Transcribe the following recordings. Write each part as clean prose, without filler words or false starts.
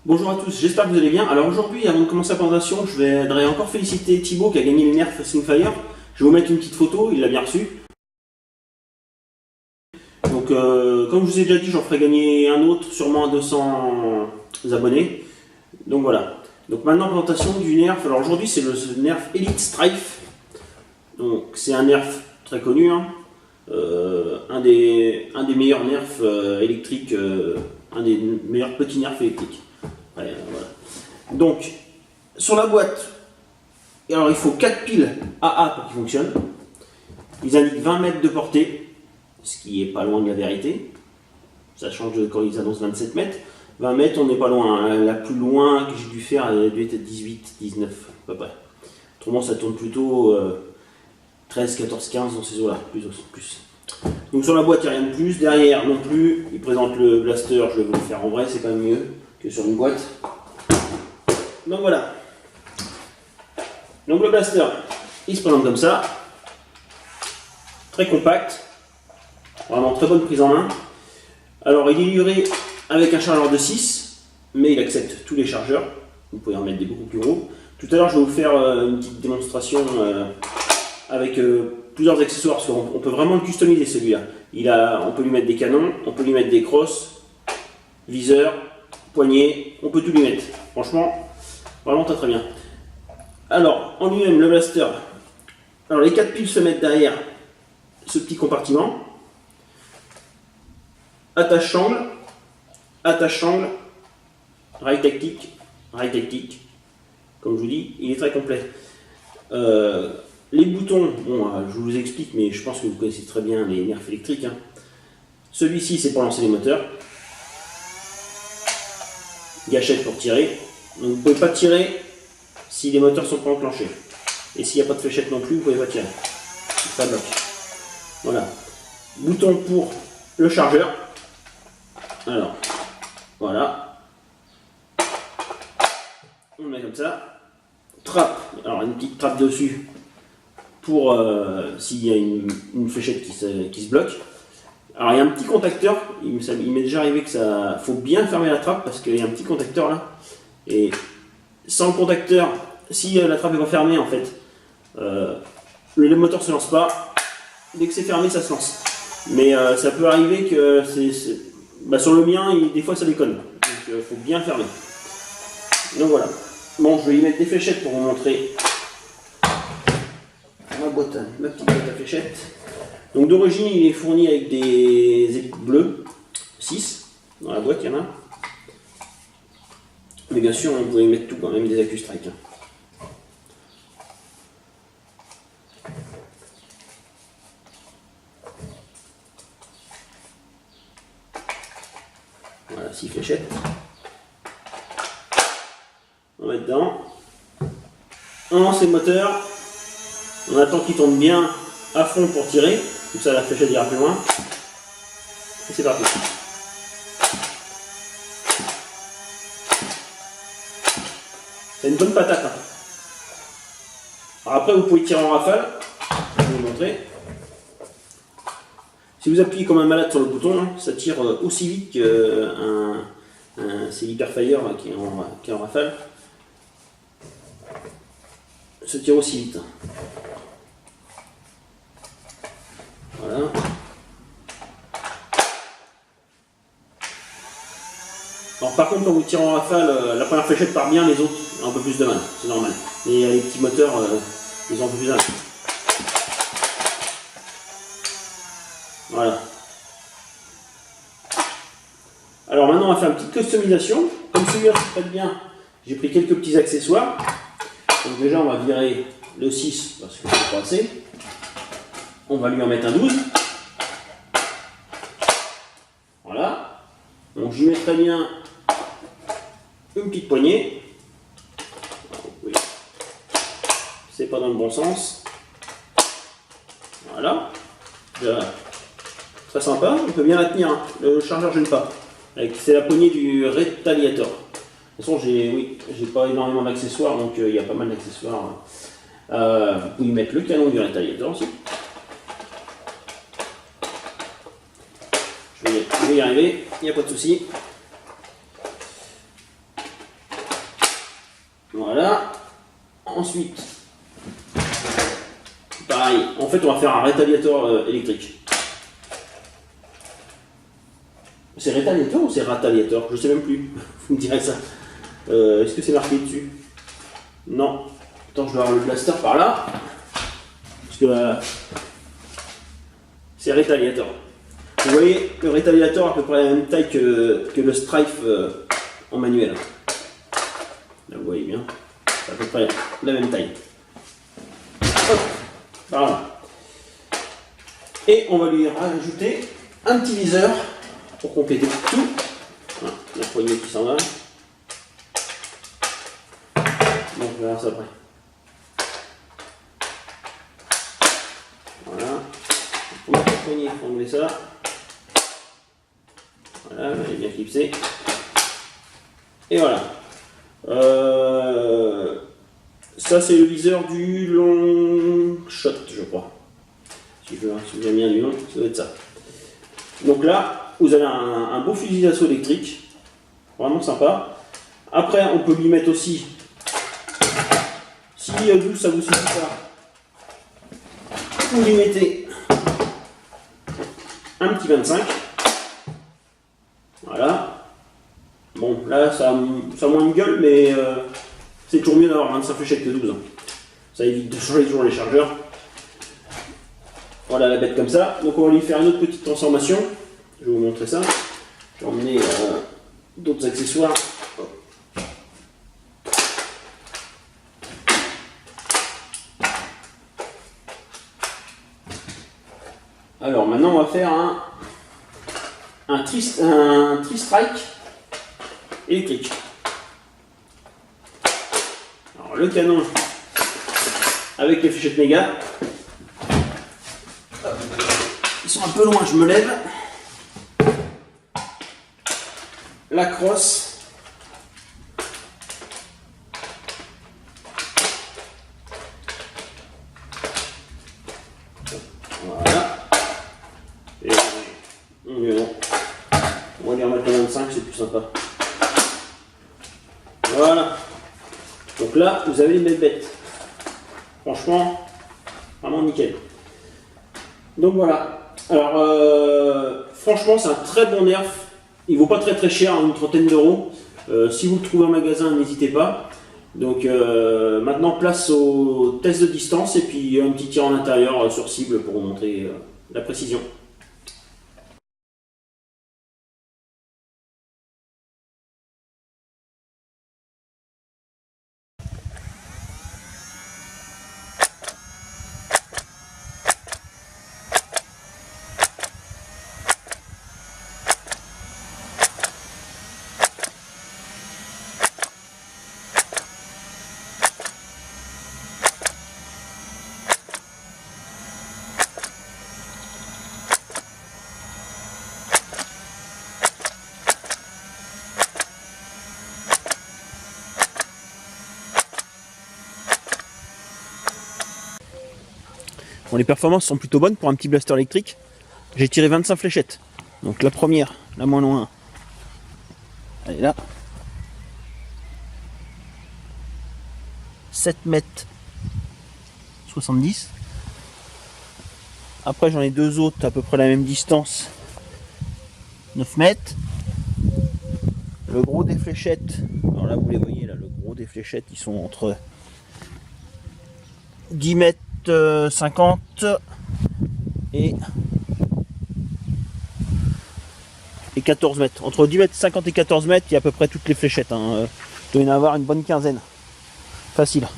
Bonjour à tous, j'espère que vous allez bien. Alors aujourd'hui, avant de commencer la présentation, je voudrais encore féliciter Thibaut qui a gagné les nerfs Swingfire. Je vais vous mettre une petite photo, il l'a bien reçu. Donc comme je vous ai déjà dit, j'en ferai gagner un autre, sûrement à 200 abonnés. Donc voilà. Donc maintenant, présentation du nerf. Alors aujourd'hui, c'est le nerf Elite Strife. Donc c'est un nerf très connu, hein. Un des meilleurs nerfs électriques, un des meilleurs petits nerfs électriques. Ouais, voilà. Donc, sur la boîte, alors il faut 4 piles AA pour qu'il fonctionne. Ils indiquent 20 mètres de portée, ce qui est pas loin de la vérité. Ça change de quand ils annoncent 27 mètres. 20 mètres, on n'est pas loin. Hein. La plus loin que j'ai dû faire, elle a dû être 18, 19, à peu près. Autrement, ça tourne plutôt 13, 14, 15 dans ces eaux-là, plus. Donc sur la boîte, il n'y a rien de plus. Derrière, non plus. Ils présentent le blaster, je vais vous le faire en vrai, c'est quand même mieux que sur une boîte. Donc voilà. Donc le blaster, il se présente comme ça. Très compact. Vraiment très bonne prise en main. Alors il est livré avec un chargeur de 6, mais il accepte tous les chargeurs. Vous pouvez en mettre des beaucoup plus gros. Tout à l'heure, je vais vous faire une petite démonstration avec plusieurs accessoires, parce qu'on peut vraiment le customiser celui-là. On peut lui mettre des canons, on peut lui mettre des crosses, viseur, poignée, on peut tout lui mettre. Franchement, vraiment très bien. Alors, en lui-même, le blaster, alors les 4 piles se mettent derrière ce petit compartiment. Attache-sangle, rail tactique, comme je vous dis, il est très complet. Les boutons, bon, je vous explique, mais je pense que vous connaissez très bien les nerfs électriques. Hein. Celui-ci, c'est pour lancer les moteurs. Gâchette pour tirer. Donc, vous ne pouvez pas tirer si les moteurs ne sont pas enclenchés. Et s'il n'y a pas de fléchette non plus, vous ne pouvez pas tirer. Ça bloque. Voilà. Bouton pour le chargeur. Alors, voilà. On le met comme ça. Trappe. Alors, une petite trappe dessus pour s'il y a une fléchette qui se bloque. Alors il y a un petit contacteur, il m'est déjà arrivé que ça faut bien fermer la trappe parce qu'il y a un petit contacteur là. Et sans le contacteur, si la trappe est pas fermée en fait, le moteur ne se lance pas. Dès que c'est fermé, ça se lance. Mais ça peut arriver que sur le mien, des fois ça déconne. Donc il faut bien fermer. Donc voilà. Bon, je vais y mettre des fléchettes pour vous montrer ma petite boîte à fléchettes. Donc d'origine, il est fourni avec des épiques bleues, 6 dans la boîte, il y en a. Mais bien sûr, vous pouvez mettre tout quand même, des Accustrike. Voilà, 6 fléchettes. On va mettre dedans. On lance le moteur. On attend qu'il tourne bien à fond pour tirer. Comme ça, la fléchette ira plus loin. Et c'est parti. C'est une bonne patate. Hein. Alors après, vous pouvez tirer en rafale. Je vais vous montrer. Si vous appuyez comme un malade sur le bouton, hein, ça tire aussi vite c'est l'Hyperfire qui est en rafale. Ça tire aussi vite. Voilà. Alors par contre, quand vous tirez en rafale, la première fléchette part bien, les autres ont un peu plus de mal, c'est normal. Et les petits moteurs, ils ont un peu plus de mal. Voilà. Alors maintenant, on va faire une petite customisation. Comme celui-là se prête bien, j'ai pris quelques petits accessoires. Donc déjà, on va virer le 6 parce que c'est pas assez. On va lui en mettre un 12. Voilà. Donc je mets très bien une petite poignée. Oui. C'est pas dans le bon sens. Voilà. Très sympa. On peut bien la tenir. Hein. Le chargeur ne gêne pas. C'est la poignée du Retaliator. De toute façon, j'ai pas énormément d'accessoires, donc il y a pas mal d'accessoires. Vous pouvez mettre le canon du Retaliator aussi. Je vais y arriver, il n'y a pas de souci. Voilà. Ensuite, pareil, en fait on va faire un rétaliateur électrique. C'est rétaliateur ou c'est rataliateur? Je sais même plus. Vous me direz ça. Est-ce que c'est marqué dessus? Non. Attends, je dois avoir le blaster par là. Parce que c'est rétaliateur. Vous voyez, le rétaliateur a à peu près la même taille que le Strife en manuel. Là, vous voyez bien. C'est à peu près la même taille. Hop, voilà. Et on va lui rajouter un petit viseur pour compléter tout. Voilà, la poignée qui s'en va. Donc on verra ça après. Voilà. Pour la poignée, il faut enlever ça. Voilà, elle est bien clipsée. Et voilà. Ça c'est le viseur du long shot, je crois. Si je me souviens bien du nom, ça doit être ça. Donc là, vous avez un beau fusil d'assaut électrique. Vraiment sympa. Après, on peut lui mettre aussi, si 12 ça vous suffit pas, vous lui mettez un petit 25. Voilà. Bon, là, ça a moins de gueule, mais c'est toujours mieux d'avoir 25 fléchettes que 12. Hein. Ça évite de changer toujours les chargeurs. Voilà la bête comme ça. Donc on va lui faire une autre petite transformation. Je vais vous montrer ça. Je vais emmener d'autres accessoires. Alors maintenant on va faire un tri-strike électrique. Alors le canon avec les fléchettes méga. Ils sont un peu loin, je me lève. La crosse. Voilà. Et on va lui remettre le 25, c'est plus sympa. Voilà. Donc là, vous avez une belle bête. Franchement, vraiment nickel. Donc voilà. Alors, franchement, c'est un très bon nerf. Il vaut pas très cher, une trentaine d'euros. Si vous le trouvez en magasin, n'hésitez pas. Donc maintenant, place au test de distance et puis un petit tir en intérieur sur cible pour vous montrer la précision. Bon, les performances sont plutôt bonnes pour un petit blaster électrique. J'ai tiré 25 fléchettes. Donc la première, la moins loin, elle est là. 7 mètres 70. Après j'en ai deux autres à peu près la même distance. 9 mètres. Le gros des fléchettes, alors là vous les voyez là, le gros des fléchettes ils sont entre 10 mètres 50 et 14 mètres. Entre 10 mètres 50 et 14 mètres, il y a à peu près toutes les fléchettes. Hein. Il doit y en avoir une bonne quinzaine. Facile.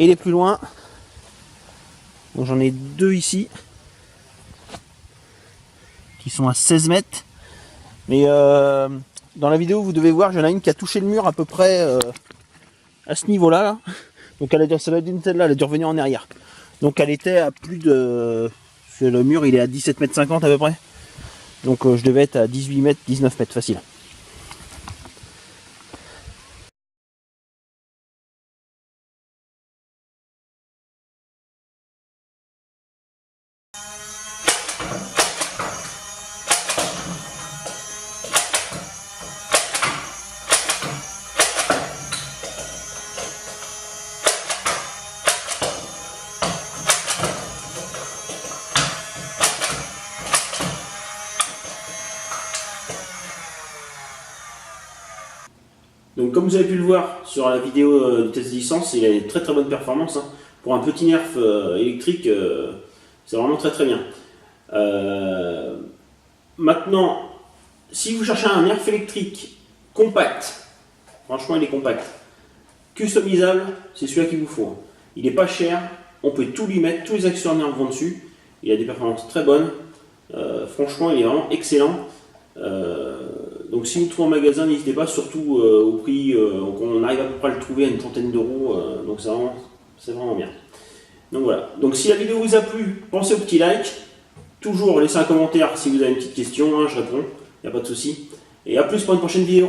Et les plus loin, donc j'en ai deux ici qui sont à 16 mètres. Mais dans la vidéo, vous devez voir, il y en a une qui a touché le mur à peu près à ce niveau-là. Là. Donc elle a dû, celle-là, elle a dû revenir en arrière. Donc elle était à plus de... Le mur il est à 17 mètres 50 à peu près. Donc je devais être à 18 mètres, 19 mètres facile. Donc comme vous avez pu le voir sur la vidéo du test de licence, il a une très très bonne performance. Hein. Pour un petit nerf électrique, c'est vraiment très très bien. Maintenant, si vous cherchez un nerf électrique compact, franchement il est compact, customisable, c'est celui-là qu'il vous faut. Il n'est pas cher, on peut tout lui mettre, tous les accessoires vont dessus, il a des performances très bonnes, franchement il est vraiment excellent. Donc si vous le trouvez en magasin, n'hésitez pas, surtout au prix, on arrive à peu près à le trouver à une trentaine d'euros, donc c'est vraiment bien. Donc voilà, donc si la vidéo vous a plu, pensez au petit like, toujours laissez un commentaire si vous avez une petite question, hein, je réponds, il n'y a pas de souci. Et à plus pour une prochaine vidéo.